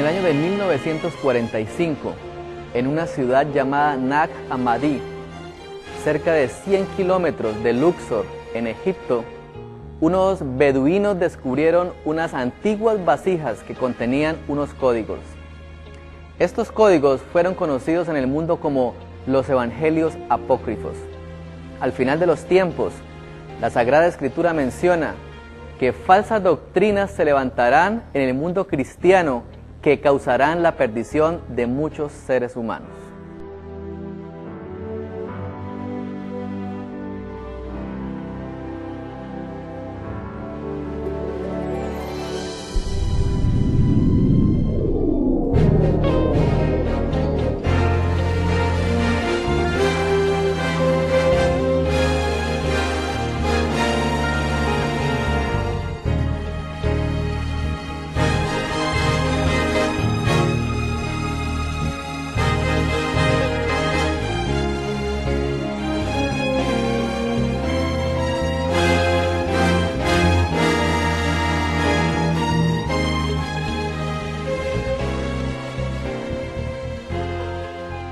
el año de 1945, en una ciudad llamada Nag Hammadi, cerca de 100 kilómetros de Luxor, en Egipto, unos beduinos descubrieron unas antiguas vasijas que contenían unos códigos. Estos códigos fueron conocidos en el mundo como los Evangelios Apócrifos. Al final de los tiempos, la Sagrada Escritura menciona que falsas doctrinas se levantarán en el mundo cristiano que causarán la perdición de muchos seres humanos.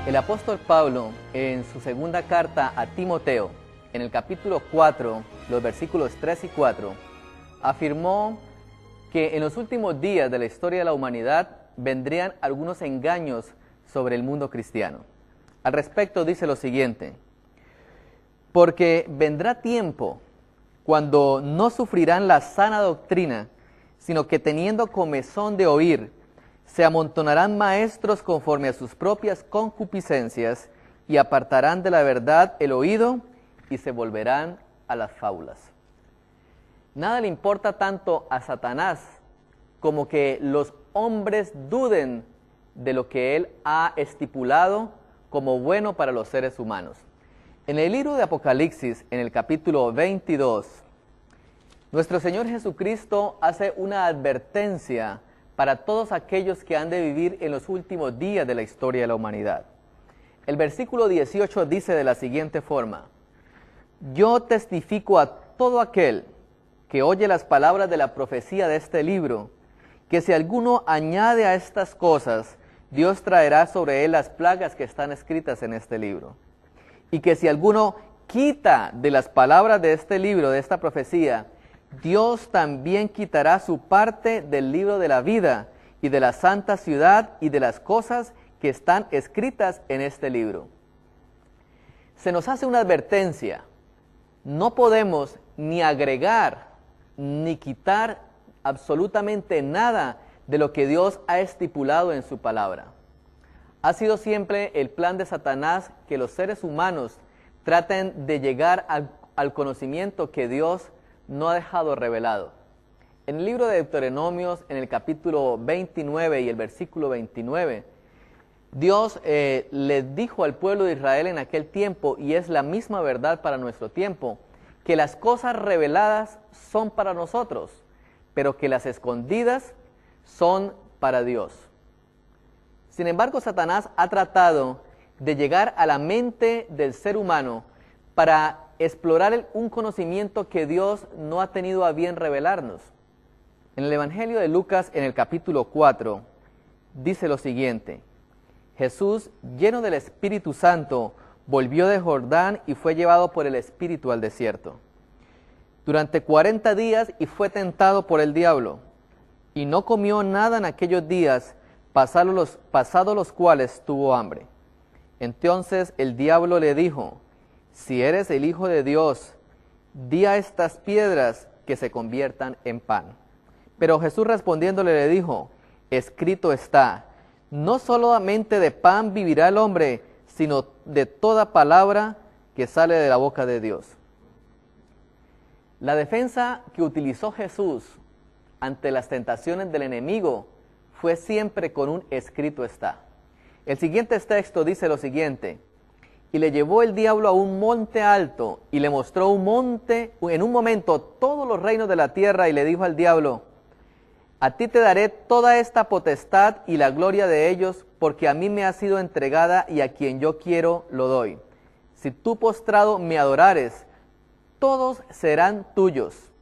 El apóstol Pablo, en su segunda carta a Timoteo, en el capítulo 4, los versículos 3 y 4, afirmó que en los últimos días de la historia de la humanidad vendrían algunos engaños sobre el mundo cristiano. Al respecto dice lo siguiente: porque vendrá tiempo cuando no sufrirán la sana doctrina, sino que teniendo comezón de oír, se amontonarán maestros conforme a sus propias concupiscencias y apartarán de la verdad el oído y se volverán a las fábulas. Nada le importa tanto a Satanás como que los hombres duden de lo que él ha estipulado como bueno para los seres humanos. En el libro de Apocalipsis, en el capítulo 22, nuestro Señor Jesucristo hace una advertencia para todos aquellos que han de vivir en los últimos días de la historia de la humanidad. El versículo 18 dice de la siguiente forma: yo testifico a todo aquel que oye las palabras de la profecía de este libro, que si alguno añade a estas cosas, Dios traerá sobre él las plagas que están escritas en este libro. Y que si alguno quita de las palabras de este libro, de esta profecía, Dios también quitará su parte del libro de la vida y de la santa ciudad y de las cosas que están escritas en este libro. Se nos hace una advertencia: no podemos ni agregar ni quitar absolutamente nada de lo que Dios ha estipulado en su palabra. Ha sido siempre el plan de Satanás que los seres humanos traten de llegar al conocimiento que Dios no ha dejado revelado. En el libro de Deuteronomios, en el capítulo 29 y el versículo 29, Dios les dijo al pueblo de Israel en aquel tiempo, y es la misma verdad para nuestro tiempo, que las cosas reveladas son para nosotros, pero que las escondidas son para Dios. Sin embargo, Satanás ha tratado de llegar a la mente del ser humano para explorar un conocimiento que Dios no ha tenido a bien revelarnos. En el Evangelio de Lucas, en el capítulo 4, dice lo siguiente: Jesús, lleno del Espíritu Santo, volvió de Jordán y fue llevado por el Espíritu al desierto durante 40 días y fue tentado por el diablo. Y no comió nada en aquellos días, pasados los cuales tuvo hambre. Entonces el diablo le dijo: si eres el Hijo de Dios, di a estas piedras que se conviertan en pan. Pero Jesús respondiéndole le dijo: escrito está, no solamente de pan vivirá el hombre, sino de toda palabra que sale de la boca de Dios. La defensa que utilizó Jesús ante las tentaciones del enemigo fue siempre con un escrito está. El siguiente texto dice lo siguiente: y le llevó el diablo a un monte alto, y le mostró en un momento todos los reinos de la tierra, y le dijo al diablo: a ti te daré toda esta potestad y la gloria de ellos, porque a mí me ha sido entregada, y a quien yo quiero lo doy. Si tú postrado me adorares, todos serán tuyos.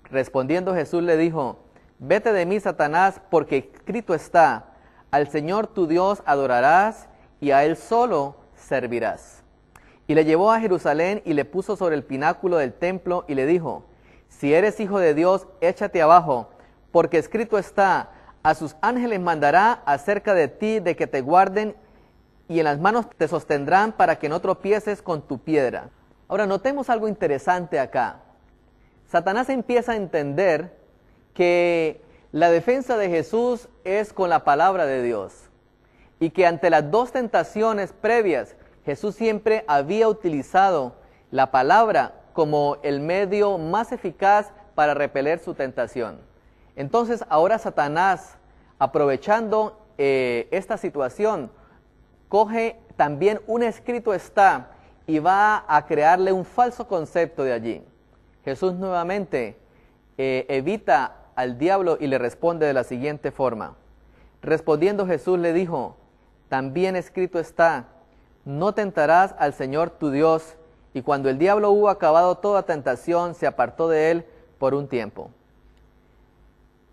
Respondiendo Jesús le dijo: vete de mí, Satanás, porque escrito está, al Señor tu Dios adorarás y a Él solo servirás. Y le llevó a Jerusalén y le puso sobre el pináculo del templo y le dijo, si eres hijo de Dios, échate abajo, porque escrito está, a sus ángeles mandará acerca de ti de que te guarden y en las manos te sostendrán para que no tropieces con tu piedra. Ahora notemos algo interesante acá. Satanás empieza a entender que la defensa de Jesús es con la palabra de Dios y que ante las dos tentaciones previas, Jesús siempre había utilizado la palabra como el medio más eficaz para repeler su tentación. Entonces ahora Satanás, aprovechando esta situación, coge también un escrito está y va a crearle un falso concepto de allí. Jesús nuevamente evita al diablo y le responde de la siguiente forma. Respondiendo Jesús le dijo, también escrito está, no tentarás al Señor tu Dios. Y cuando el diablo hubo acabado toda tentación, se apartó de él por un tiempo.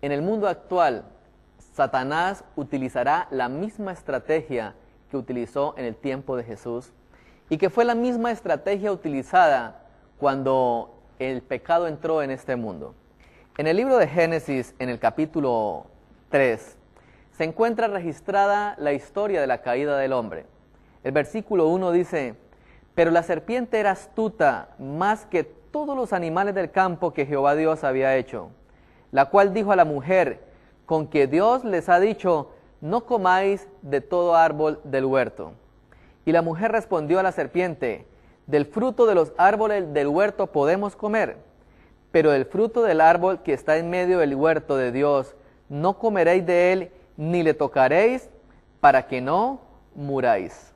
En el mundo actual, Satanás utilizará la misma estrategia que utilizó en el tiempo de Jesús y que fue la misma estrategia utilizada cuando el pecado entró en este mundo. En el libro de Génesis, en el capítulo 3, se encuentra registrada la historia de la caída del hombre. El versículo 1 dice, pero la serpiente era astuta más que todos los animales del campo que Jehová Dios había hecho, la cual dijo a la mujer, con que Dios les ha dicho, no comáis de todo árbol del huerto. Y la mujer respondió a la serpiente, del fruto de los árboles del huerto podemos comer, pero del fruto del árbol que está en medio del huerto de Dios, no comeréis de él, ni le tocaréis, para que no muráis.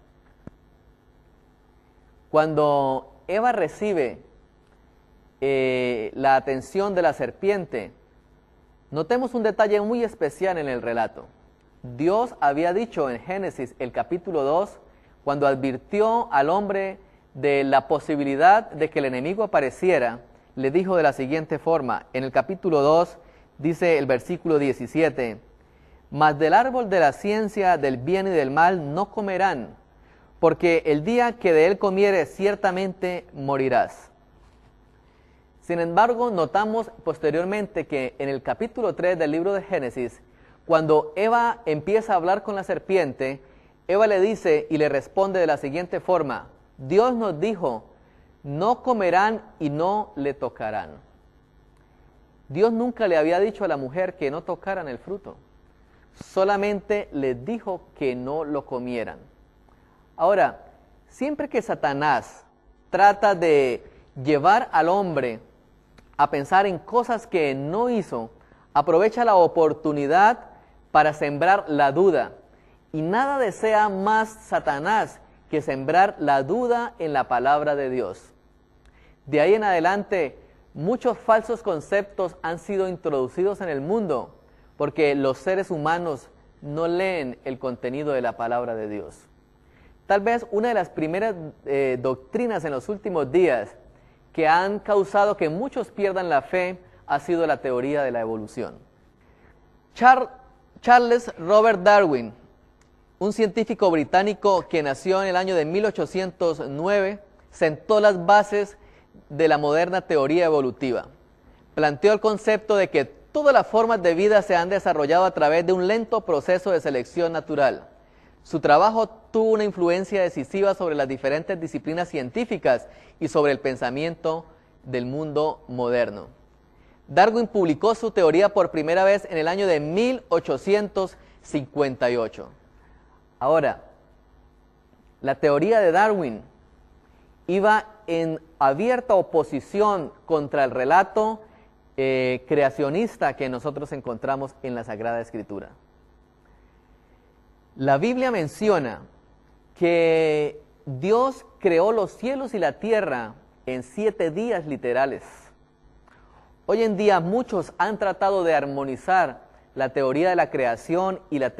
Cuando Eva recibe la atención de la serpiente, notemos un detalle muy especial en el relato. Dios había dicho en Génesis, el capítulo 2, cuando advirtió al hombre de la posibilidad de que el enemigo apareciera, le dijo de la siguiente forma, en el capítulo 2, dice el versículo 17, mas del árbol de la ciencia del bien y del mal no comerán, porque el día que de él comieres ciertamente morirás. Sin embargo, notamos posteriormente que en el capítulo 3 del libro de Génesis, cuando Eva empieza a hablar con la serpiente, Eva le dice y le responde de la siguiente forma, Dios nos dijo, no comerán y no le tocarán. Dios nunca le había dicho a la mujer que no tocaran el fruto, solamente les dijo que no lo comieran. Ahora, siempre que Satanás trata de llevar al hombre a pensar en cosas que no hizo, aprovecha la oportunidad para sembrar la duda. Y nada desea más Satanás que sembrar la duda en la palabra de Dios. De ahí en adelante, muchos falsos conceptos han sido introducidos en el mundo, porque los seres humanos no leen el contenido de la palabra de Dios. Tal vez una de las primeras doctrinas en los últimos días que han causado que muchos pierdan la fe ha sido la teoría de la evolución. Charles Robert Darwin, un científico británico que nació en el año de 1809, sentó las bases de la moderna teoría evolutiva. Planteó el concepto de que todas las formas de vida se han desarrollado a través de un lento proceso de selección natural. Su trabajo tuvo una influencia decisiva sobre las diferentes disciplinas científicas y sobre el pensamiento del mundo moderno. Darwin publicó su teoría por primera vez en el año de 1858. Ahora, la teoría de Darwin iba en abierta oposición contra el relato creacionista que nosotros encontramos en la Sagrada Escritura. La Biblia menciona que Dios creó los cielos y la tierra en 7 días literales. Hoy en día muchos han tratado de armonizar la teoría de la creación y la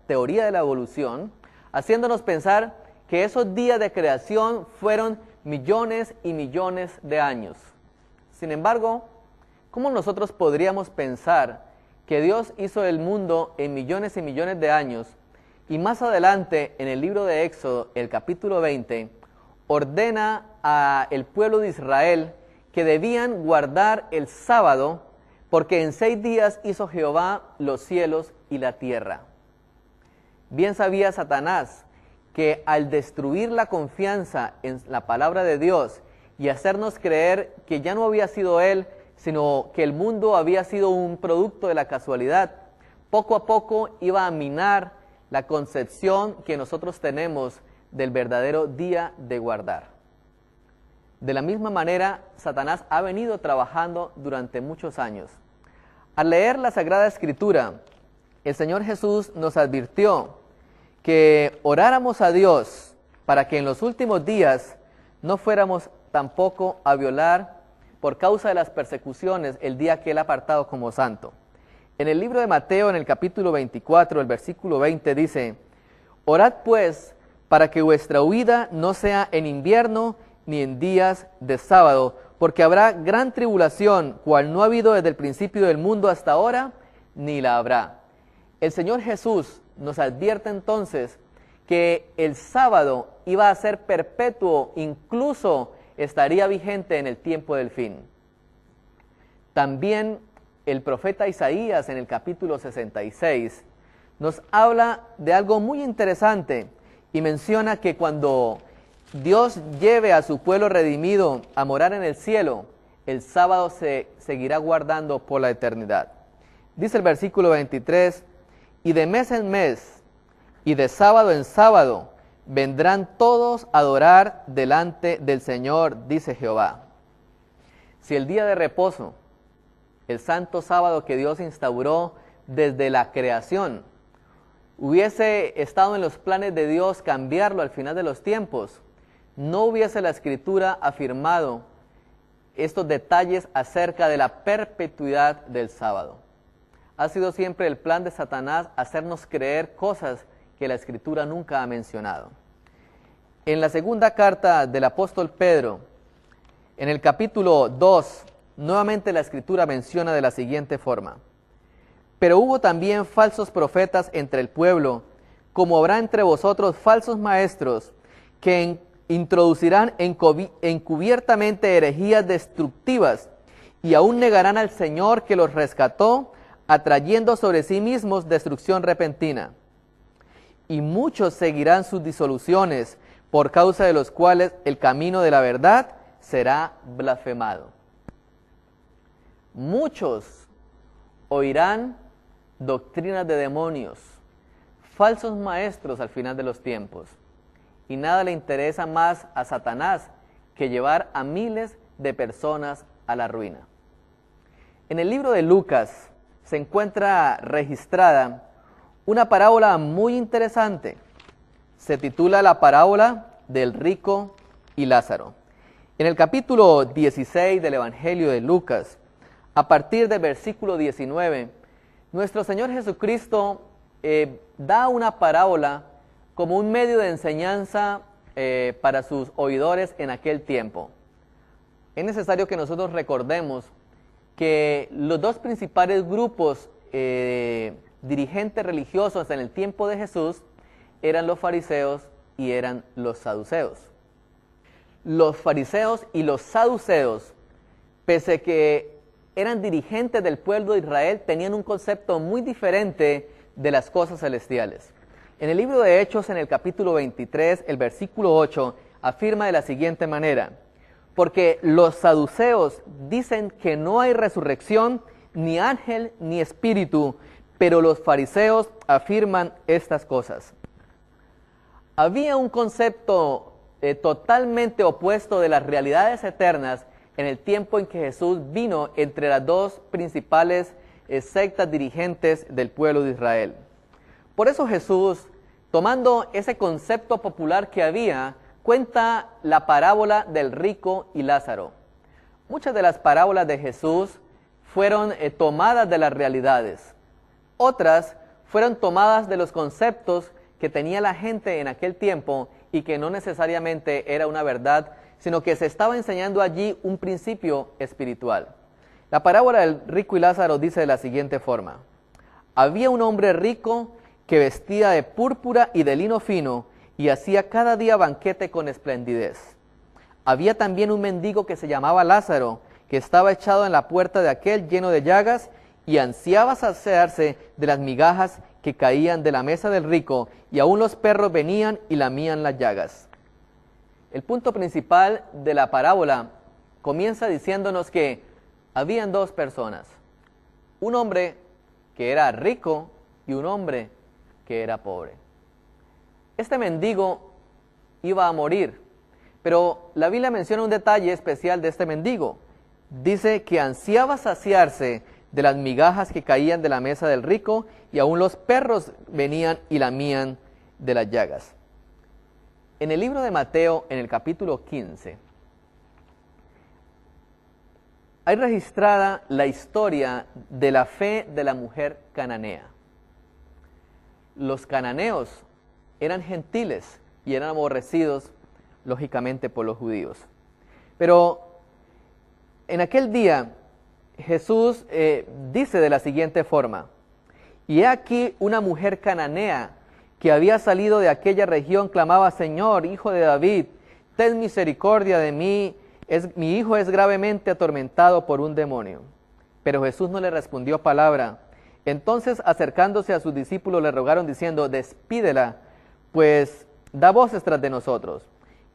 teoría de la evolución, haciéndonos pensar que esos días de creación fueron millones y millones de años. Sin embargo, ¿cómo nosotros podríamos pensar que Dios hizo el mundo en millones y millones de años, y más adelante en el libro de Éxodo, el capítulo 20, ordena al pueblo de Israel que debían guardar el sábado, porque en 6 días hizo Jehová los cielos y la tierra. Bien sabía Satanás que al destruir la confianza en la palabra de Dios y hacernos creer que ya no había sido Él, sino que el mundo había sido un producto de la casualidad, poco a poco iba a minar la concepción que nosotros tenemos del verdadero día de guardar. De la misma manera, Satanás ha venido trabajando durante muchos años. Al leer la Sagrada Escritura, el Señor Jesús nos advirtió que oráramos a Dios para que en los últimos días no fuéramos tampoco a violar por causa de las persecuciones el día que Él ha apartado como santo. En el libro de Mateo, en el capítulo 24, el versículo 20 dice: orad pues para que vuestra huida no sea en invierno ni en días de sábado, porque habrá gran tribulación, cual no ha habido desde el principio del mundo hasta ahora, ni la habrá. El Señor Jesús nos advierte entonces que el sábado iba a ser perpetuo, incluso estaría vigente en el tiempo del fin. También el profeta Isaías, en el capítulo 66, nos habla de algo muy interesante y menciona que cuando Dios lleve a su pueblo redimido a morar en el cielo, el sábado se seguirá guardando por la eternidad. Dice el versículo 23: y de mes en mes, y de sábado en sábado, vendrán todos a adorar delante del Señor, dice Jehová. Si el día de reposo, el santo sábado que Dios instauró desde la creación, hubiese estado en los planes de Dios cambiarlo al final de los tiempos, no hubiese la Escritura afirmado estos detalles acerca de la perpetuidad del sábado. Ha sido siempre el plan de Satanás hacernos creer cosas que la Escritura nunca ha mencionado. En la segunda carta del apóstol Pedro, en el capítulo 2, nuevamente la Escritura menciona de la siguiente forma: pero hubo también falsos profetas entre el pueblo, como habrá entre vosotros falsos maestros, que introducirán encubiertamente herejías destructivas, y aún negarán al Señor que los rescató, atrayendo sobre sí mismos destrucción repentina. Y muchos seguirán sus disoluciones, por causa de los cuales el camino de la verdad será blasfemado. Muchos oirán doctrinas de demonios, falsos maestros al final de los tiempos, y nada le interesa más a Satanás que llevar a miles de personas a la ruina. En el libro de Lucas se encuentra registrada una parábola muy interesante. Se titula la parábola del rico y Lázaro. En el capítulo 16 del Evangelio de Lucas, a partir del versículo 19, nuestro Señor Jesucristo da una parábola como un medio de enseñanza para sus oidores en aquel tiempo. Es necesario que nosotros recordemos que los dos principales grupos dirigentes religiosos en el tiempo de Jesús eran los fariseos y eran los saduceos. Los fariseos y los saduceos, pese a que eran dirigentes del pueblo de Israel, tenían un concepto muy diferente de las cosas celestiales. En el libro de Hechos, en el capítulo 23, el versículo 8, afirma de la siguiente manera: porque los saduceos dicen que no hay resurrección, ni ángel, ni espíritu, pero los fariseos afirman estas cosas. Había un concepto totalmente opuesto de las realidades eternas en el tiempo en que Jesús vino entre las dos principales sectas dirigentes del pueblo de Israel. Por eso Jesús, tomando ese concepto popular que había, cuenta la parábola del rico y Lázaro. Muchas de las parábolas de Jesús fueron tomadas de las realidades. Otras fueron tomadas de los conceptos que tenía la gente en aquel tiempo y que no necesariamente era una verdad, sino que se estaba enseñando allí un principio espiritual. La parábola del rico y Lázaro dice de la siguiente forma: Había un hombre rico que vestía de púrpura y de lino fino y hacía cada día banquete con esplendidez. Había también un mendigo que se llamaba Lázaro, que estaba echado en la puerta de aquel lleno de llagas y ansiaba saciarse de las migajas que caían de la mesa del rico, y aún los perros venían y lamían las llagas. El punto principal de la parábola comienza diciéndonos que habían dos personas, un hombre que era rico y un hombre que era pobre. Este mendigo iba a morir, pero la Biblia menciona un detalle especial de este mendigo. Dice que ansiaba saciarse de las migajas que caían de la mesa del rico, y aún los perros venían y lamían de las llagas. En el libro de Mateo, en el capítulo 15, hay registrada la historia de la fe de la mujer cananea. Los cananeos eran gentiles y eran aborrecidos, lógicamente, por los judíos. Pero en aquel día, Jesús dice de la siguiente forma: y he aquí una mujer cananea que había salido de aquella región, clamaba: Señor, hijo de David, ten misericordia de mí, mi hijo es gravemente atormentado por un demonio. Pero Jesús no le respondió palabra. Entonces, acercándose a sus discípulos, le rogaron diciendo: despídela, pues da voces tras de nosotros.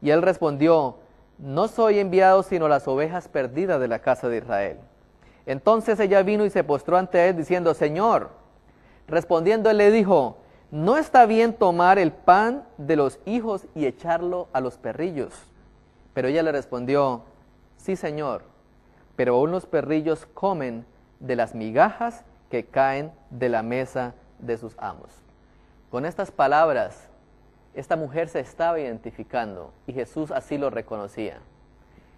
Y él respondió: no soy enviado sino las ovejas perdidas de la casa de Israel. Entonces ella vino y se postró ante él diciendo: Señor. Respondiendo él le dijo: no está bien tomar el pan de los hijos y echarlo a los perrillos. Pero ella le respondió: sí, Señor, pero aún los perrillos comen de las migajas que caen de la mesa de sus amos. Con estas palabras, esta mujer se estaba identificando y Jesús así lo reconocía.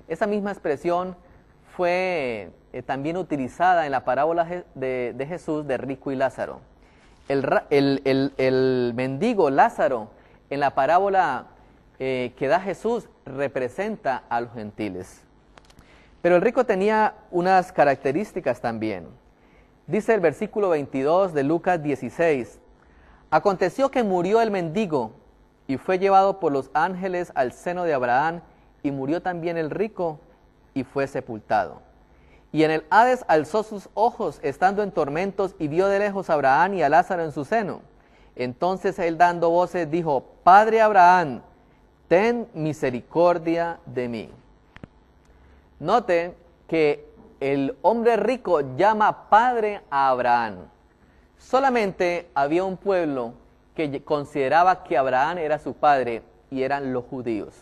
Esa misma expresión fue también utilizada en la parábola de Jesús de rico y Lázaro. El mendigo Lázaro en la parábola que da Jesús representa a los gentiles. Pero el rico tenía unas características también. Dice el versículo 22 de Lucas 16: aconteció que murió el mendigo y fue llevado por los ángeles al seno de Abraham, y murió también el rico y fue sepultado. Y en el Hades alzó sus ojos, estando en tormentos, y vio de lejos a Abraham y a Lázaro en su seno. Entonces él, dando voces, dijo: Padre Abraham, ten misericordia de mí. Note que el hombre rico llama padre a Abraham. Solamente había un pueblo que consideraba que Abraham era su padre, y eran los judíos.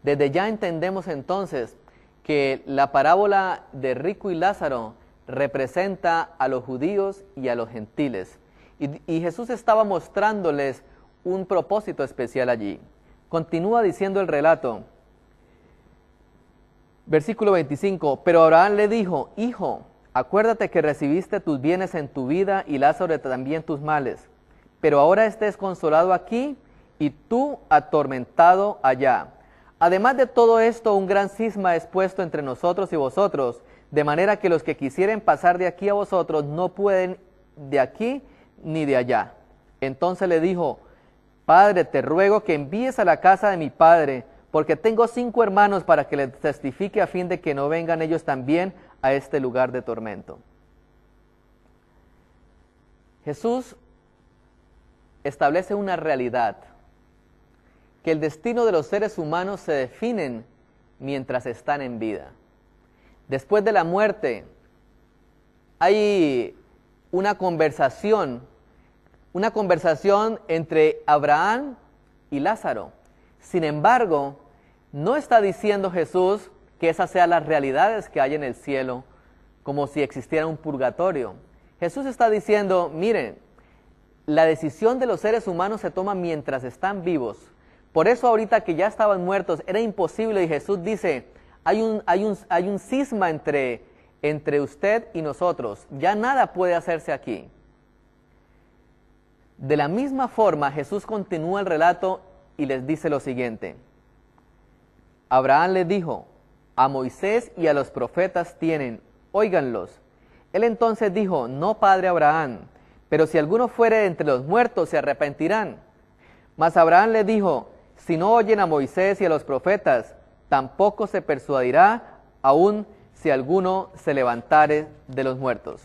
Desde ya entendemos entonces que la parábola de rico y Lázaro representa a los judíos y a los gentiles. Y Jesús estaba mostrándoles un propósito especial allí. Continúa diciendo el relato. Versículo 25, pero Abraham le dijo: Hijo, acuérdate que recibiste tus bienes en tu vida y Lázaro también tus males. Pero ahora estés consolado aquí y tú atormentado allá. Además de todo esto, un gran cisma es puesto entre nosotros y vosotros, de manera que los que quisieren pasar de aquí a vosotros no pueden de aquí ni de allá. Entonces le dijo: Padre, te ruego que envíes a la casa de mi padre, porque tengo 5 hermanos, para que les testifique, a fin de que no vengan ellos también a este lugar de tormento. Jesús establece una realidad, que el destino de los seres humanos se definen mientras están en vida. Después de la muerte hay una conversación entre Abraham y Lázaro. Sin embargo, no está diciendo Jesús que esas sean las realidades que hay en el cielo, como si existiera un purgatorio. Jesús está diciendo: miren, la decisión de los seres humanos se toma mientras están vivos. Por eso ahorita que ya estaban muertos era imposible, y Jesús dice: hay un cisma entre usted y nosotros, ya nada puede hacerse aquí. De la misma forma, Jesús continúa el relato y les dice lo siguiente: Abraham les dijo: a Moisés y a los profetas tienen, óiganlos. Él entonces dijo: no, padre Abraham, pero si alguno fuere de entre los muertos, se arrepentirán. Mas Abraham le dijo: si no oyen a Moisés y a los profetas, tampoco se persuadirá, aun si alguno se levantare de los muertos.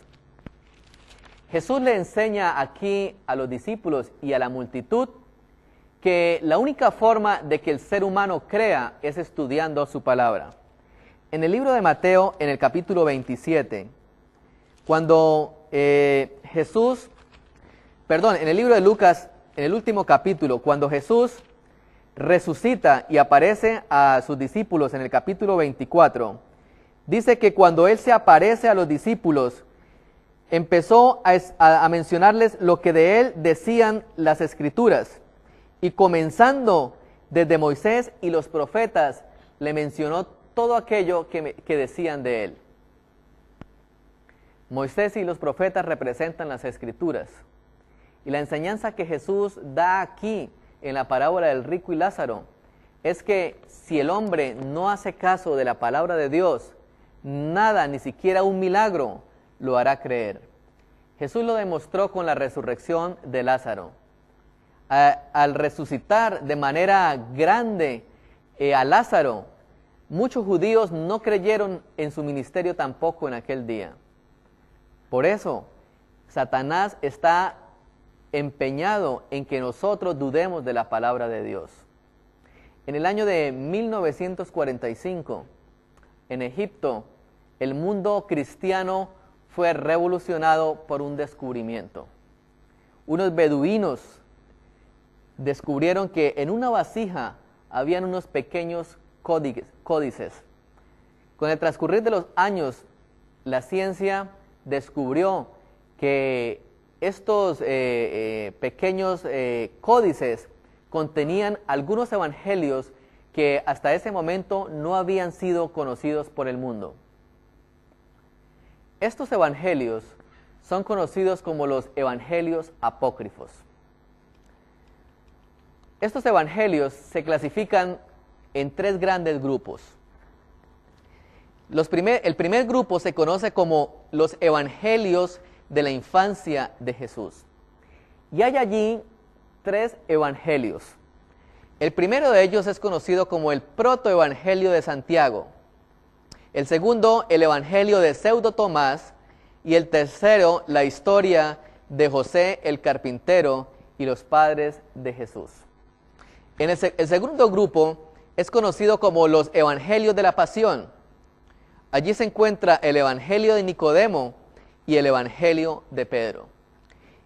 Jesús le enseña aquí a los discípulos y a la multitud que la única forma de que el ser humano crea es estudiando su palabra. En el libro de Mateo, en el capítulo 27, cuando en el libro de Lucas, en el último capítulo, cuando Jesús resucita y aparece a sus discípulos en el capítulo 24, dice que cuando Él se aparece a los discípulos, empezó a mencionarles lo que de Él decían las Escrituras. Y comenzando desde Moisés y los profetas, le mencionó todo aquello que decían de Él. Moisés y los profetas representan las Escrituras. Y la enseñanza que Jesús da aquí en la parábola del rico y Lázaro es que si el hombre no hace caso de la palabra de Dios, nada, ni siquiera un milagro, lo hará creer. Jesús lo demostró con la resurrección de Lázaro. Al resucitar de manera grande a Lázaro, muchos judíos no creyeron en su ministerio tampoco en aquel día. Por eso, Satanás está empeñado en que nosotros dudemos de la palabra de Dios. En el año de 1945, en Egipto, el mundo cristiano fue revolucionado por un descubrimiento. Unos beduinos descubrieron que en una vasija habían unos pequeños códices. Con el transcurrir de los años, la ciencia descubrió que estos pequeños códices contenían algunos evangelios que hasta ese momento no habían sido conocidos por el mundo. Estos evangelios son conocidos como los evangelios apócrifos. Estos evangelios se clasifican en tres grandes grupos. El primer grupo se conoce como los evangelios de la infancia de Jesús. Y hay allí tres evangelios. El primero de ellos es conocido como el protoevangelio de Santiago. El segundo, el evangelio de Pseudo Tomás. Y el tercero, la historia de José el carpintero y los padres de Jesús. El segundo grupo es conocido como los evangelios de la pasión. Allí se encuentra el evangelio de Nicodemo y el evangelio de Pedro.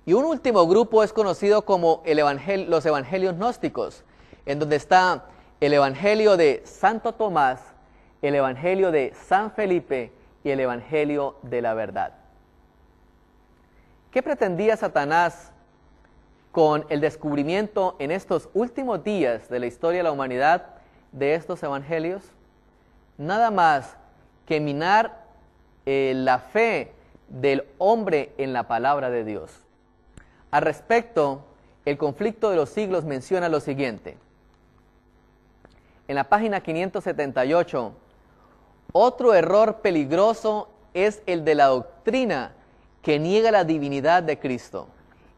Y un último grupo es conocido como los evangelios gnósticos, en donde está el evangelio de Santo Tomás, el evangelio de San Felipe y el evangelio de la verdad. ¿Qué pretendía Satanás con el descubrimiento en estos últimos días de la historia de la humanidad de estos evangelios? Nada más que minar la fe del hombre en la palabra de Dios. Al respecto, el conflicto de los siglos menciona lo siguiente. En la página 578, otro error peligroso es el de la doctrina que niega la divinidad de Cristo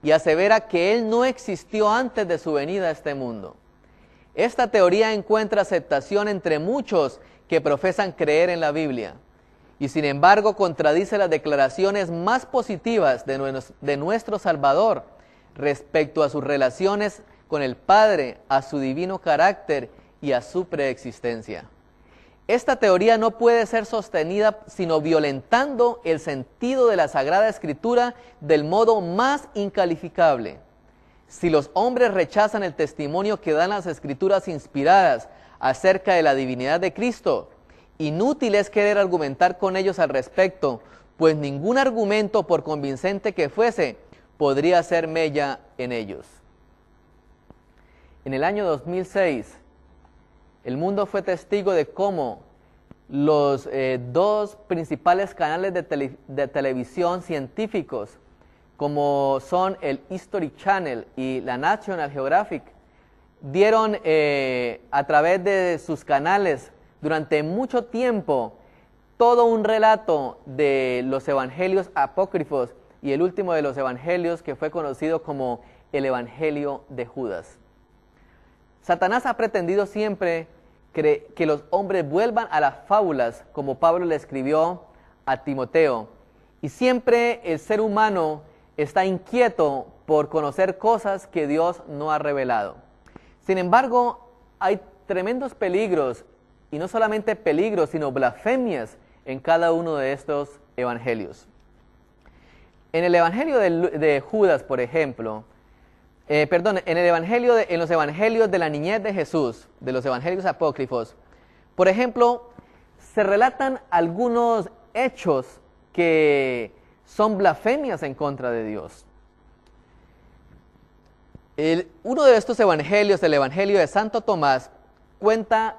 y asevera que Él no existió antes de su venida a este mundo. Esta teoría encuentra aceptación entre muchos que profesan creer en la Biblia y sin embargo contradice las declaraciones más positivas de nuestro Salvador respecto a sus relaciones con el Padre, a su divino carácter y a su preexistencia. Esta teoría no puede ser sostenida sino violentando el sentido de la Sagrada Escritura del modo más incalificable. Si los hombres rechazan el testimonio que dan las Escrituras inspiradas acerca de la divinidad de Cristo, inútil es querer argumentar con ellos al respecto, pues ningún argumento, por convincente que fuese, podría hacer mella en ellos. En el año 2006, el mundo fue testigo de cómo los dos principales canales de televisión científicos, como son el History Channel y la National Geographic, dieron a través de sus canales durante mucho tiempo todo un relato de los evangelios apócrifos y el último de los evangelios, que fue conocido como el Evangelio de Judas. Satanás ha pretendido siempre que los hombres vuelvan a las fábulas, como Pablo le escribió a Timoteo. Y siempre el ser humano está inquieto por conocer cosas que Dios no ha revelado. Sin embargo, hay tremendos peligros, y no solamente peligros, sino blasfemias en cada uno de estos evangelios. En el Evangelio de Judas, por ejemplo, en los evangelios de la niñez de Jesús, de los evangelios apócrifos, por ejemplo, se relatan algunos hechos que son blasfemias en contra de Dios. Uno de estos evangelios, el Evangelio de Santo Tomás, cuenta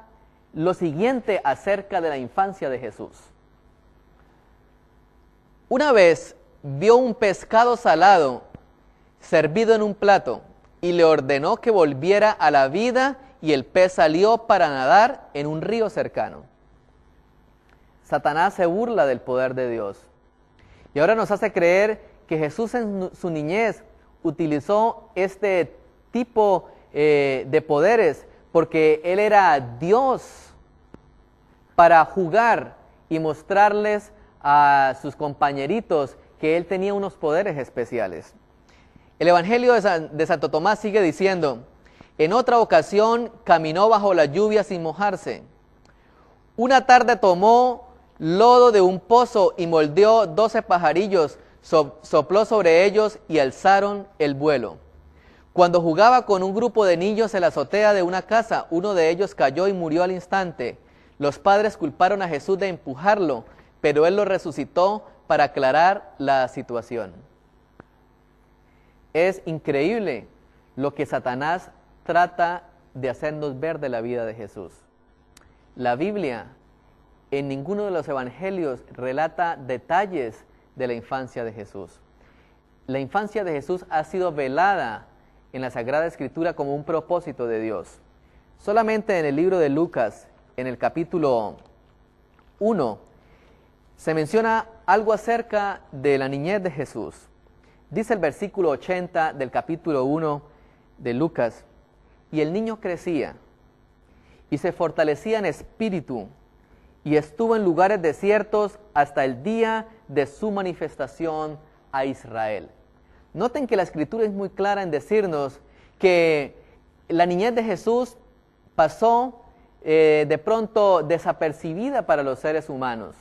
lo siguiente acerca de la infancia de Jesús. Una vez vio un pescado salado servido en un plato y le ordenó que volviera a la vida, y el pez salió para nadar en un río cercano. Satanás se burla del poder de Dios y ahora nos hace creer que Jesús en su niñez utilizó este tipo de poderes porque Él era Dios, para jugar y mostrarles a sus compañeritos que Él tenía unos poderes especiales. El Evangelio de Santo Tomás sigue diciendo: en otra ocasión caminó bajo la lluvia sin mojarse. Una tarde tomó lodo de un pozo y moldeó 12 pajarillos, sopló sobre ellos y alzaron el vuelo. Cuando jugaba con un grupo de niños en la azotea de una casa, uno de ellos cayó y murió al instante. Los padres culparon a Jesús de empujarlo, pero Él lo resucitó para aclarar la situación. Es increíble lo que Satanás trata de hacernos ver de la vida de Jesús. La Biblia en ninguno de los evangelios relata detalles de la infancia de Jesús. La infancia de Jesús ha sido velada en la Sagrada Escritura como un propósito de Dios. Solamente en el libro de Lucas, en el capítulo 1, se menciona algo acerca de la niñez de Jesús. Dice el versículo 80 del capítulo 1 de Lucas: y el niño crecía y se fortalecía en espíritu y estuvo en lugares desiertos hasta el día de su manifestación a Israel. Noten que la Escritura es muy clara en decirnos que la niñez de Jesús pasó de pronto desapercibida para los seres humanos.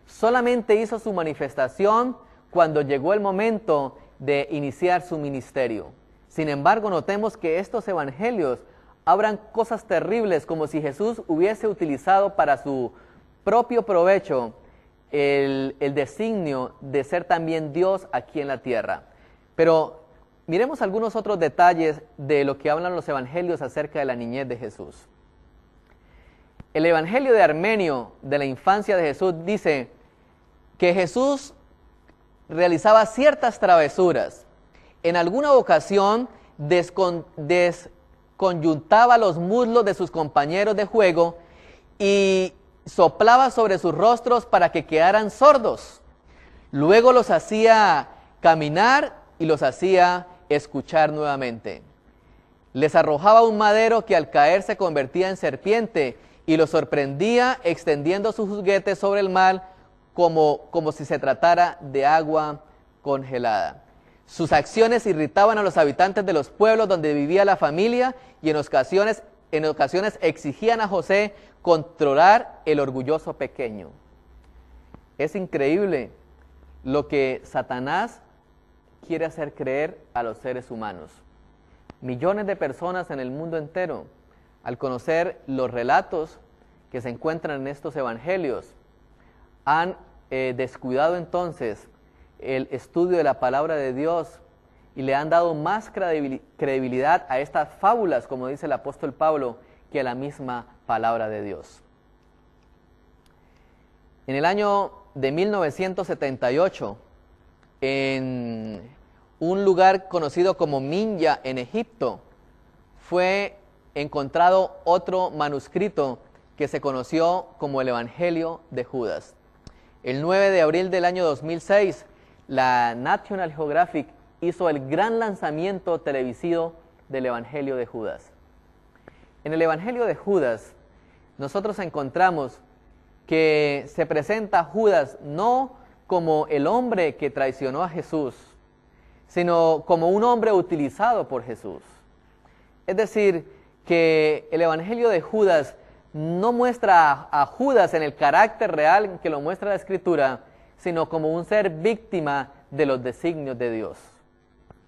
Solamente hizo su manifestación cuando llegó el momento de iniciar su ministerio. Sin embargo, notemos que estos evangelios hablan cosas terribles, como si Jesús hubiese utilizado para su propio provecho el designio de ser también Dios aquí en la tierra. Pero miremos algunos otros detalles de lo que hablan los evangelios acerca de la niñez de Jesús. El evangelio de Armenio, de la infancia de Jesús, dice que Jesús realizaba ciertas travesuras. En alguna ocasión desconyuntaba los muslos de sus compañeros de juego y soplaba sobre sus rostros para que quedaran sordos. Luego los hacía caminar y los hacía escuchar nuevamente. Les arrojaba un madero que al caer se convertía en serpiente y los sorprendía extendiendo sus juguetes sobre el mar como si se tratara de agua congelada. Sus acciones irritaban a los habitantes de los pueblos donde vivía la familia y en ocasiones exigían a José controlar el orgulloso pequeño. Es increíble lo que Satanás quiere hacer creer a los seres humanos. Millones de personas en el mundo entero, al conocer los relatos que se encuentran en estos evangelios, han descuidado entonces el estudio de la palabra de Dios y le han dado más credibilidad a estas fábulas, como dice el apóstol Pablo, que a la misma palabra de Dios. En el año de 1978, en un lugar conocido como Minya, en Egipto, fue encontrado otro manuscrito que se conoció como el Evangelio de Judas. El 9 de abril del año 2006, la National Geographic hizo el gran lanzamiento televisivo del Evangelio de Judas. En el Evangelio de Judas, nosotros encontramos que se presenta a Judas no como el hombre que traicionó a Jesús, sino como un hombre utilizado por Jesús. Es decir, que el Evangelio de Judas no muestra a Judas en el carácter real que lo muestra la Escritura, sino como un ser víctima de los designios de Dios.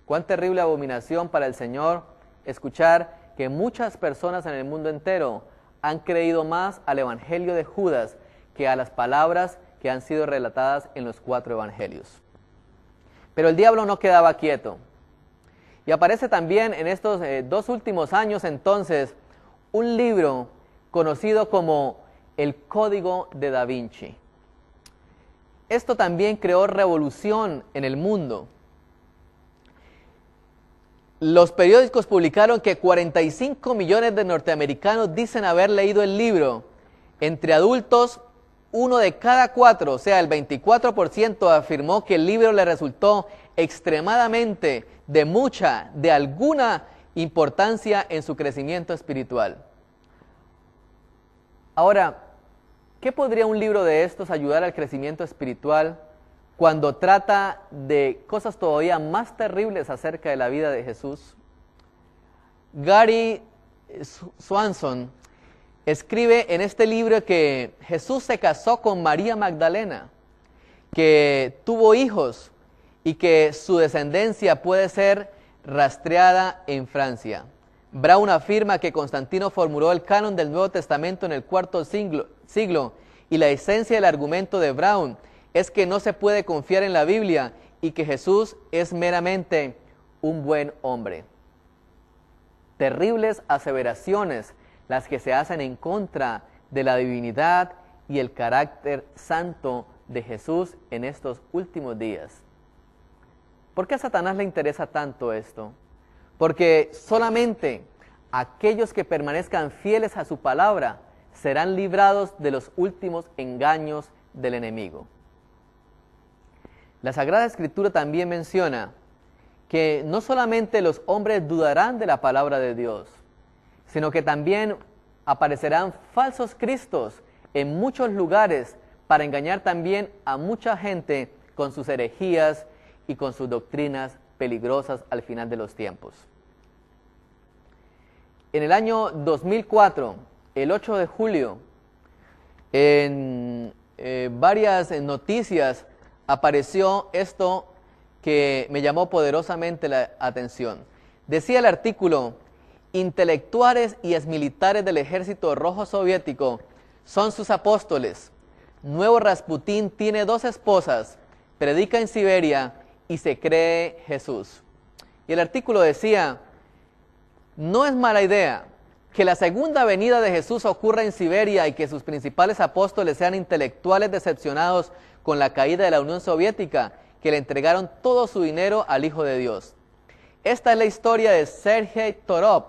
Cuán terrible abominación para el Señor escuchar que muchas personas en el mundo entero han creído más al Evangelio de Judas que a las palabras que han sido relatadas en los 4 evangelios. Pero el diablo no quedaba quieto. Y aparece también en estos 2 últimos años entonces un libro conocido como el Código de Da Vinci. Esto también creó revolución en el mundo. Los periódicos publicaron que 45 millones de norteamericanos dicen haber leído el libro. Entre adultos, 1 de cada 4, o sea, el 24%, afirmó que el libro le resultó extremadamente de alguna importancia en su crecimiento espiritual. Ahora, ¿qué podría un libro de estos ayudar al crecimiento espiritual cuando trata de cosas todavía más terribles acerca de la vida de Jesús? Gary Swanson escribe en este libro que Jesús se casó con María Magdalena, que tuvo hijos y que su descendencia puede ser rastreada en Francia. Brown afirma que Constantino formuló el canon del Nuevo Testamento en el IV siglo y la esencia del argumento de Brown es que no se puede confiar en la Biblia y que Jesús es meramente un buen hombre. Terribles aseveraciones las que se hacen en contra de la divinidad y el carácter santo de Jesús en estos últimos días. ¿Por qué a Satanás le interesa tanto esto? Porque solamente aquellos que permanezcan fieles a su palabra serán librados de los últimos engaños del enemigo. La Sagrada Escritura también menciona que no solamente los hombres dudarán de la palabra de Dios, sino que también aparecerán falsos cristos en muchos lugares para engañar también a mucha gente con sus herejías y con sus doctrinas peligrosas al final de los tiempos. En el año 2004, el 8 de julio, en varias noticias apareció esto que me llamó poderosamente la atención. Decía el artículo: intelectuales y exmilitares del Ejército Rojo Soviético son sus apóstoles. Nuevo Rasputín tiene 2 esposas, predica en Siberia y se cree Jesús. Y el artículo decía: no es mala idea que la segunda venida de Jesús ocurra en Siberia y que sus principales apóstoles sean intelectuales decepcionados con la caída de la Unión Soviética, que le entregaron todo su dinero al Hijo de Dios. Esta es la historia de Sergei Torov,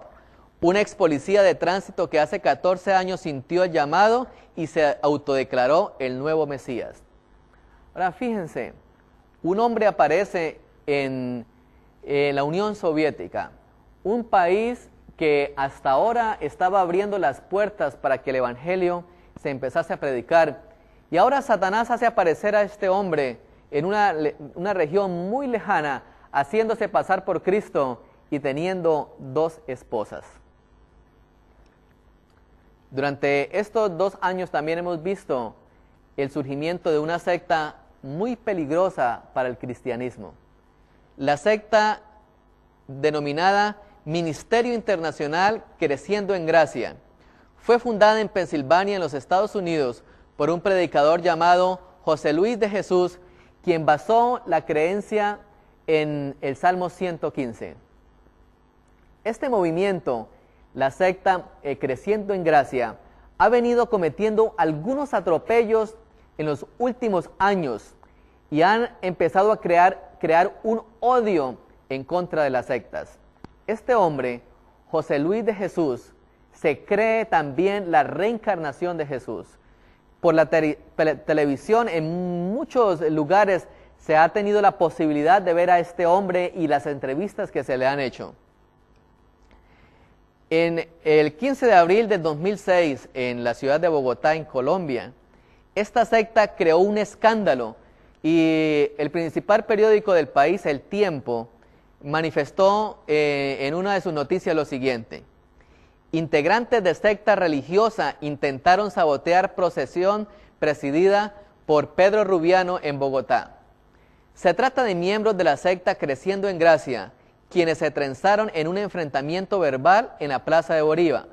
un ex policía de tránsito que hace 14 años sintió el llamado y se autodeclaró el nuevo Mesías. Ahora fíjense, un hombre aparece en la Unión Soviética, un país que hasta ahora estaba abriendo las puertas para que el Evangelio se empezase a predicar. Y ahora Satanás hace aparecer a este hombre en una región muy lejana, haciéndose pasar por Cristo y teniendo 2 esposas. Durante estos 2 años también hemos visto el surgimiento de una secta muy peligrosa para el cristianismo. La secta denominada Ministerio Internacional Creciendo en Gracia. Fue fundada en Pensilvania, en los Estados Unidos, por un predicador llamado José Luis de Jesús, quien basó la creencia en el Salmo 115. Este movimiento, la secta Creciendo en Gracia, ha venido cometiendo algunos atropellos en los últimos años y han empezado a crear un odio en contra de las sectas. Este hombre, José Luis de Jesús, se cree también la reencarnación de Jesús. por la televisión, en muchos lugares se ha tenido la posibilidad de ver a este hombre y las entrevistas que se le han hecho. En el 15 de abril de 2006, en la ciudad de Bogotá, en Colombia, esta secta creó un escándalo y el principal periódico del país, El Tiempo, manifestó en una de sus noticias lo siguiente: integrantes de secta religiosa intentaron sabotear procesión presidida por Pedro Rubiano en Bogotá. Se trata de miembros de la secta Creciendo en Gracia, quienes se trenzaron en un enfrentamiento verbal en la Plaza de Bolívar.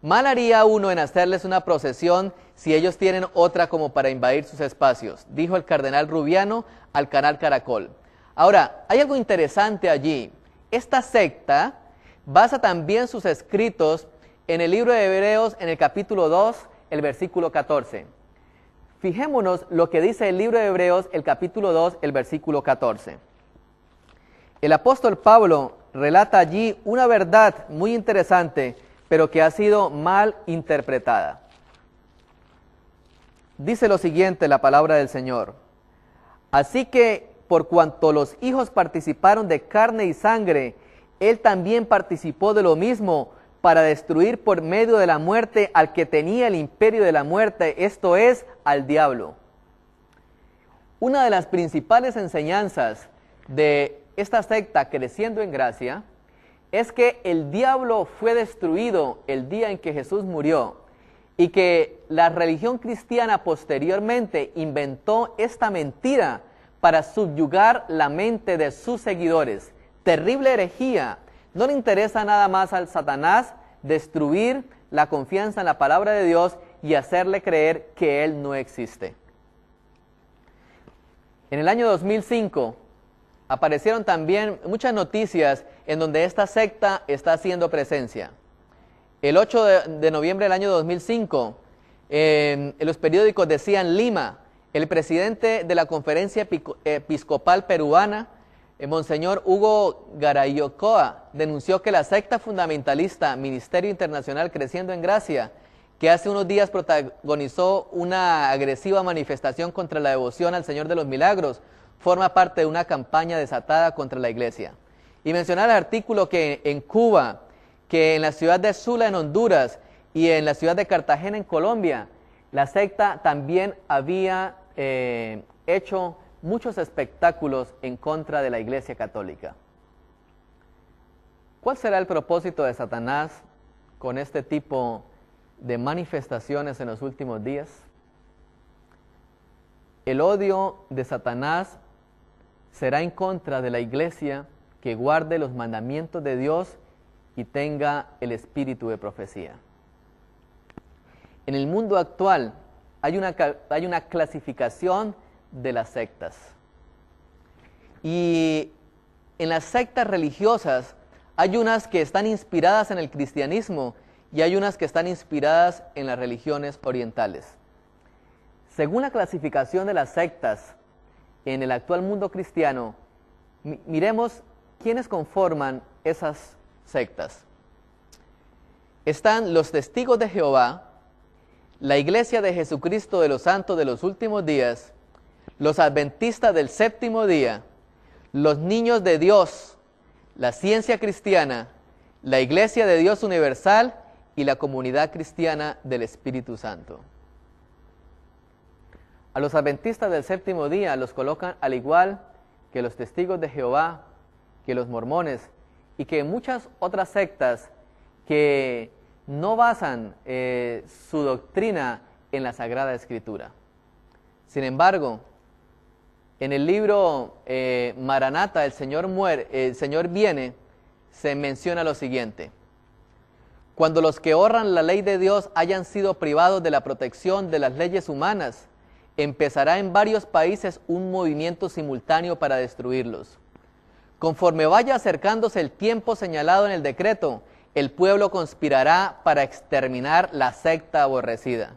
Mal haría uno en hacerles una procesión si ellos tienen otra como para invadir sus espacios, dijo el cardenal Rubiano al canal Caracol. Ahora, hay algo interesante allí. Esta secta basa también sus escritos en el libro de Hebreos, en el capítulo 2, el versículo 14. Fijémonos lo que dice el libro de Hebreos, el capítulo 2, el versículo 14. El apóstol Pablo relata allí una verdad muy interesante, pero que ha sido mal interpretada. Dice lo siguiente la palabra del Señor: así que por cuanto los hijos participaron de carne y sangre, él también participó de lo mismo, para destruir por medio de la muerte al que tenía el imperio de la muerte, esto es, al diablo. Una de las principales enseñanzas de esta secta Creciendo en Gracia es que el diablo fue destruido el día en que Jesús murió y que la religión cristiana posteriormente inventó esta mentira para subyugar la mente de sus seguidores. Terrible herejía. No le interesa nada más al Satanás destruir la confianza en la palabra de Dios y hacerle creer que Él no existe. En el año 2005 aparecieron también muchas noticias en donde esta secta está haciendo presencia. El 8 de noviembre del año 2005, en los periódicos decían: Lima, el presidente de la Conferencia Episcopal Peruana, Monseñor Hugo Garayocoa, denunció que la secta fundamentalista Ministerio Internacional Creciendo en Gracia, que hace unos días protagonizó una agresiva manifestación contra la devoción al Señor de los Milagros, forma parte de una campaña desatada contra la Iglesia. Y mencionar el artículo que en Cuba, que en la ciudad de Sula en Honduras y en la ciudad de Cartagena en Colombia, la secta también había hecho muchos espectáculos en contra de la Iglesia Católica. ¿Cuál será el propósito de Satanás con este tipo de manifestaciones en los últimos días? El odio de Satanás será en contra de la Iglesia que guarde los mandamientos de Dios y tenga el espíritu de profecía. En el mundo actual hay una clasificación de las sectas. Y en las sectas religiosas hay unas que están inspiradas en el cristianismo y hay unas que están inspiradas en las religiones orientales. Según la clasificación de las sectas en el actual mundo cristiano, miremos quiénes conforman esas sectas. Están los Testigos de Jehová, la Iglesia de Jesucristo de los Santos de los Últimos Días, los Adventistas del Séptimo Día, los Niños de Dios, la Ciencia Cristiana, la Iglesia de Dios Universal y la Comunidad Cristiana del Espíritu Santo. A los Adventistas del Séptimo Día los colocan al igual que los Testigos de Jehová, que los mormones y que muchas otras sectas que no basan su doctrina en la Sagrada Escritura. Sin embargo, en el libro Maranata, el Señor viene, se menciona lo siguiente: cuando los que honran la ley de Dios hayan sido privados de la protección de las leyes humanas, empezará en varios países un movimiento simultáneo para destruirlos. Conforme vaya acercándose el tiempo señalado en el decreto, el pueblo conspirará para exterminar la secta aborrecida.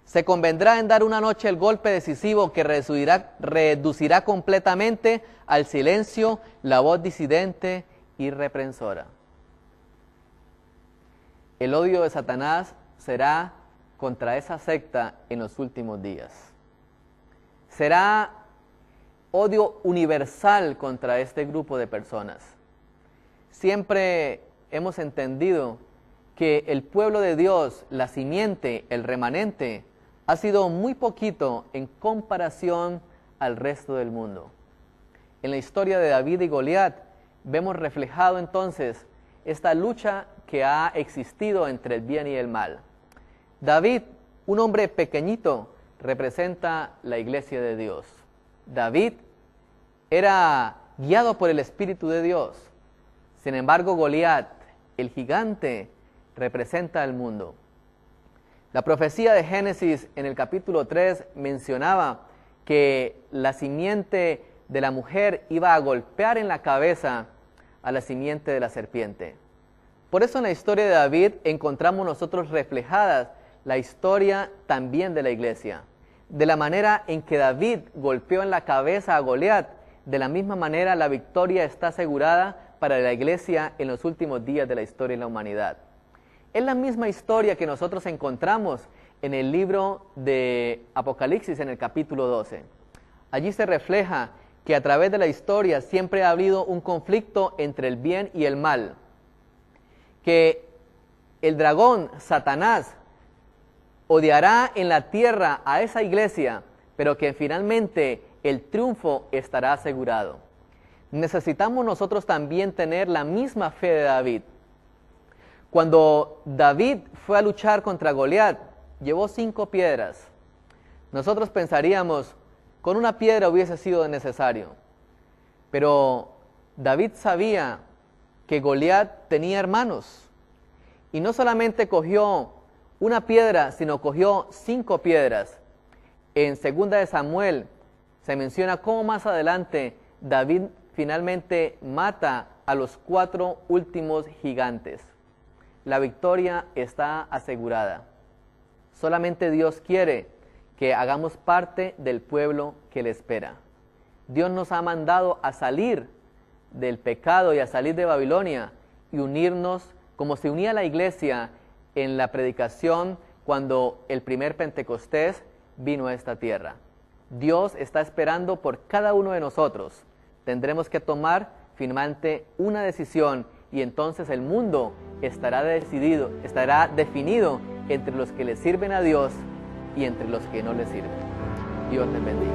Se convendrá en dar una noche el golpe decisivo que reducirá completamente al silencio la voz disidente y reprensora. El odio de Satanás será contra esa secta en los últimos días. Será odio universal contra este grupo de personas. Siempre hemos entendido que el pueblo de Dios, la simiente, el remanente, ha sido muy poquito en comparación al resto del mundo. En la historia de David y Goliat vemos reflejado entonces esta lucha que ha existido entre el bien y el mal. David, un hombre pequeñito, representa la iglesia de Dios. David era guiado por el Espíritu de Dios. Sin embargo, Goliat, el gigante, representa al mundo. La profecía de Génesis en el capítulo 3 mencionaba que la simiente de la mujer iba a golpear en la cabeza a la simiente de la serpiente. Por eso en la historia de David encontramos nosotros reflejadas la historia también de la iglesia. De la manera en que David golpeó en la cabeza a Goliat, de la misma manera la victoria está asegurada para la iglesia en los últimos días de la historia de la humanidad. Es la misma historia que nosotros encontramos en el libro de Apocalipsis en el capítulo 12. Allí se refleja que a través de la historia siempre ha habido un conflicto entre el bien y el mal. Que el dragón, Satanás, odiará en la tierra a esa iglesia, pero que finalmente el triunfo estará asegurado. Necesitamos nosotros también tener la misma fe de David. Cuando David fue a luchar contra Goliat, llevó 5 piedras. Nosotros pensaríamos, con una piedra hubiese sido necesario. Pero David sabía que Goliat tenía hermanos. Y no solamente cogió una piedra, sino cogió 5 piedras. En 2 de Samuel se menciona cómo más adelante David finalmente mata a los 4 últimos gigantes. La victoria está asegurada. Solamente Dios quiere que hagamos parte del pueblo que le espera. Dios nos ha mandado a salir del pecado y a salir de Babilonia y unirnos como se unía la iglesia en la predicación cuando el primer Pentecostés vino a esta tierra. Dios está esperando por cada uno de nosotros. Tendremos que tomar finalmente una decisión y entonces el mundo estará definido entre los que le sirven a Dios y entre los que no le sirven. Dios les bendiga.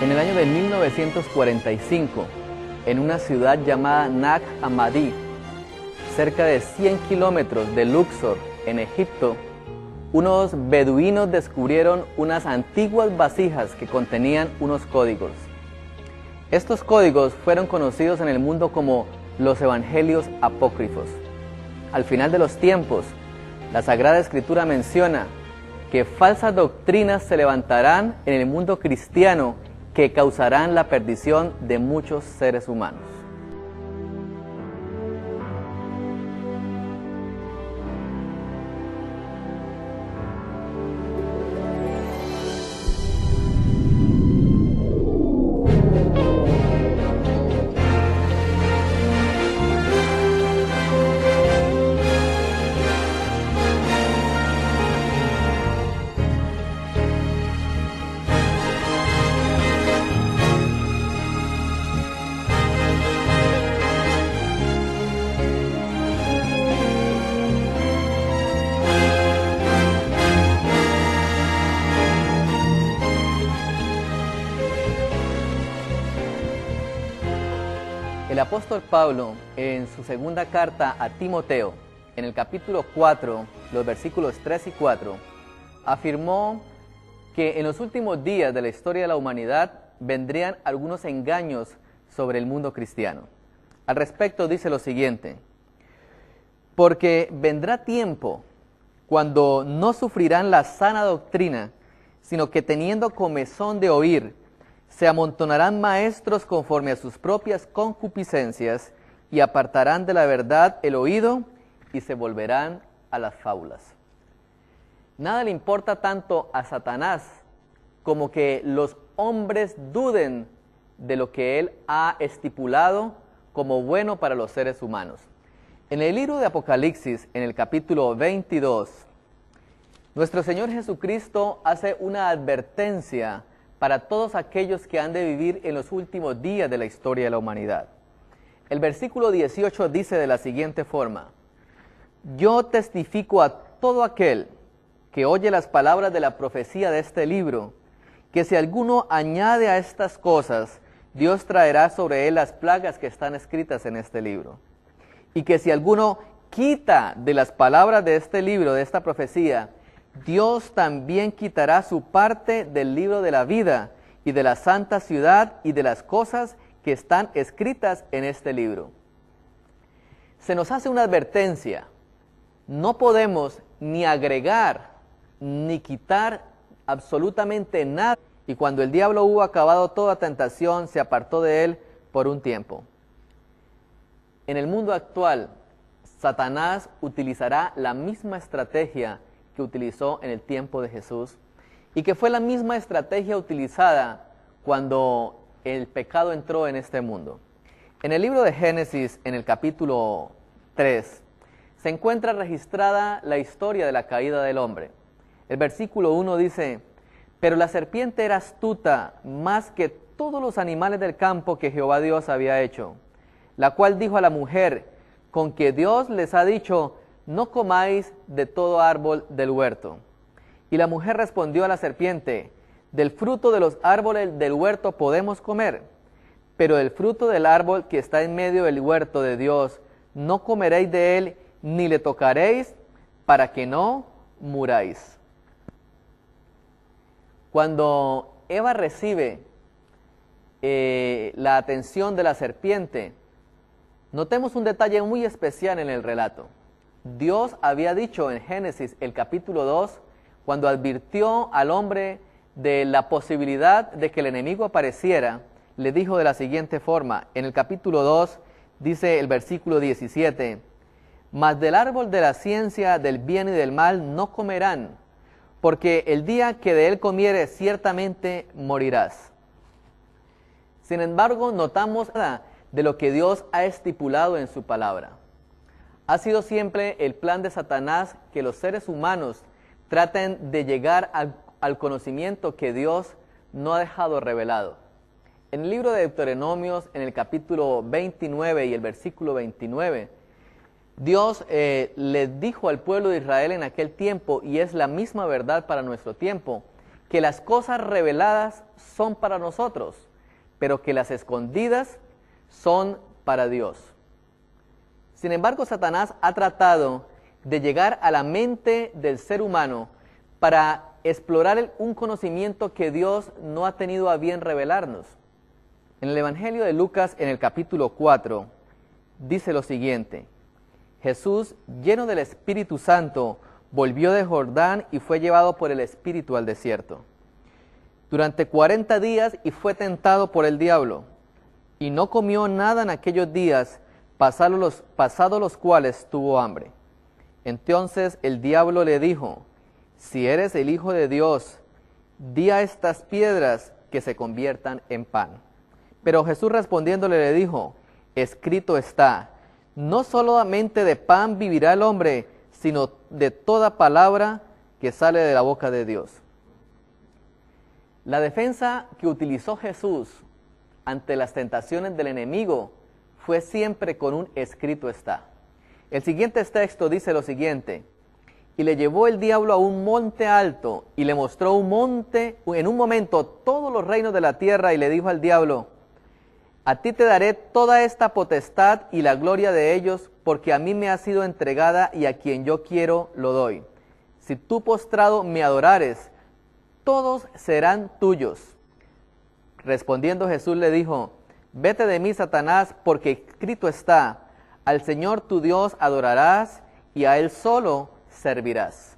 En el año de 1945, en una ciudad llamada Nag Hammadi, cerca de 100 kilómetros de Luxor, en Egipto, unos beduinos descubrieron unas antiguas vasijas que contenían unos códigos. Estos códigos fueron conocidos en el mundo como los evangelios apócrifos. Al final de los tiempos, la Sagrada Escritura menciona que falsas doctrinas se levantarán en el mundo cristiano que causarán la perdición de muchos seres humanos. El apóstol Pablo, en su segunda carta a Timoteo, en el capítulo 4, los versículos 3 y 4, afirmó que en los últimos días de la historia de la humanidad vendrían algunos engaños sobre el mundo cristiano. Al respecto dice lo siguiente: porque vendrá tiempo cuando no sufrirán la sana doctrina, sino que teniendo comezón de oír, se amontonarán maestros conforme a sus propias concupiscencias y apartarán de la verdad el oído y se volverán a las fábulas. Nada le importa tanto a Satanás como que los hombres duden de lo que él ha estipulado como bueno para los seres humanos. En el libro de Apocalipsis, en el capítulo 22, nuestro Señor Jesucristo hace una advertencia para todos aquellos que han de vivir en los últimos días de la historia de la humanidad. El versículo 18 dice de la siguiente forma: yo testifico a todo aquel que oye las palabras de la profecía de este libro, que si alguno añade a estas cosas, Dios traerá sobre él las plagas que están escritas en este libro. Y que si alguno quita de las palabras de este libro, de esta profecía, Dios también quitará su parte del libro de la vida y de la santa ciudad y de las cosas que están escritas en este libro. Se nos hace una advertencia: no podemos ni agregar ni quitar absolutamente nada. Y cuando el diablo hubo acabado toda tentación, se apartó de él por un tiempo. En el mundo actual, Satanás utilizará la misma estrategia que utilizó en el tiempo de Jesús y que fue la misma estrategia utilizada cuando el pecado entró en este mundo. En el libro de Génesis, en el capítulo 3, se encuentra registrada la historia de la caída del hombre. El versículo 1 dice: pero la serpiente era astuta más que todos los animales del campo que Jehová Dios había hecho, la cual dijo a la mujer: con que Dios les ha dicho, no comáis de todo árbol del huerto. Y la mujer respondió a la serpiente: del fruto de los árboles del huerto podemos comer, pero del fruto del árbol que está en medio del huerto de Dios, no comeréis de él, ni le tocaréis, para que no muráis. Cuando Eva recibe la atención de la serpiente, notemos un detalle muy especial en el relato. Dios había dicho en Génesis, el capítulo 2, cuando advirtió al hombre de la posibilidad de que el enemigo apareciera, le dijo de la siguiente forma. En el capítulo 2 dice el versículo 17: mas del árbol de la ciencia del bien y del mal no comerán, porque el día que de él comieres ciertamente morirás. Sin embargo, notamos nada de lo que Dios ha estipulado en su palabra. Ha sido siempre el plan de Satanás que los seres humanos traten de llegar al conocimiento que Dios no ha dejado revelado. En el libro de Deuteronomios, en el capítulo 29 y el versículo 29, Dios le dijo al pueblo de Israel en aquel tiempo, y es la misma verdad para nuestro tiempo, que las cosas reveladas son para nosotros, pero que las escondidas son para Dios. Sin embargo, Satanás ha tratado de llegar a la mente del ser humano para explorar un conocimiento que Dios no ha tenido a bien revelarnos. En el Evangelio de Lucas, en el capítulo 4, dice lo siguiente: Jesús, lleno del Espíritu Santo, volvió de Jordán y fue llevado por el Espíritu al desierto durante 40 días y fue tentado por el diablo. Y no comió nada en aquellos días, pasados los cuales tuvo hambre. Entonces el diablo le dijo: si eres el Hijo de Dios, di a estas piedras que se conviertan en pan. Pero Jesús respondiéndole le dijo: escrito está, no solamente de pan vivirá el hombre, sino de toda palabra que sale de la boca de Dios. La defensa que utilizó Jesús ante las tentaciones del enemigo fue siempre con un escrito está. El siguiente texto dice lo siguiente: y le llevó el diablo a un monte alto y le mostró en un momento todos los reinos de la tierra y le dijo al diablo: A ti te daré toda esta potestad y la gloria de ellos, porque a mí me ha sido entregada y a quien yo quiero lo doy. Si tú postrado me adorares, todos serán tuyos. Respondiendo Jesús le dijo, vete de mí, Satanás, porque escrito está, al Señor tu Dios adorarás y a Él solo servirás.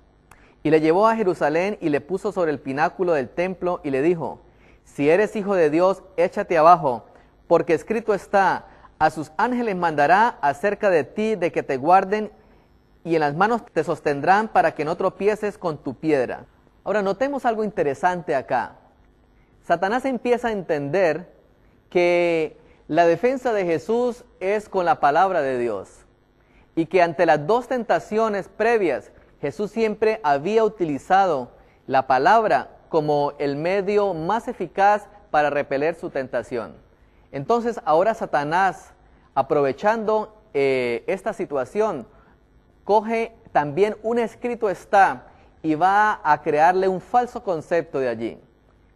Y le llevó a Jerusalén y le puso sobre el pináculo del templo y le dijo, si eres hijo de Dios, échate abajo, porque escrito está, a sus ángeles mandará acerca de ti de que te guarden y en las manos te sostendrán para que no tropieces con tu piedra. Ahora notemos algo interesante acá. Satanás empieza a entender que la defensa de Jesús es con la palabra de Dios y que ante las dos tentaciones previas, Jesús siempre había utilizado la palabra como el medio más eficaz para repeler su tentación. Entonces ahora Satanás, aprovechando esta situación, coge también un escrito está y va a crearle un falso concepto de allí.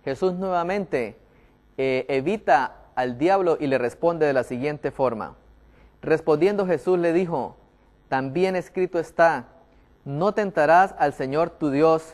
Jesús nuevamente evita al diablo y le responde de la siguiente forma. Respondiendo Jesús le dijo, también escrito está, no tentarás al Señor tu Dios.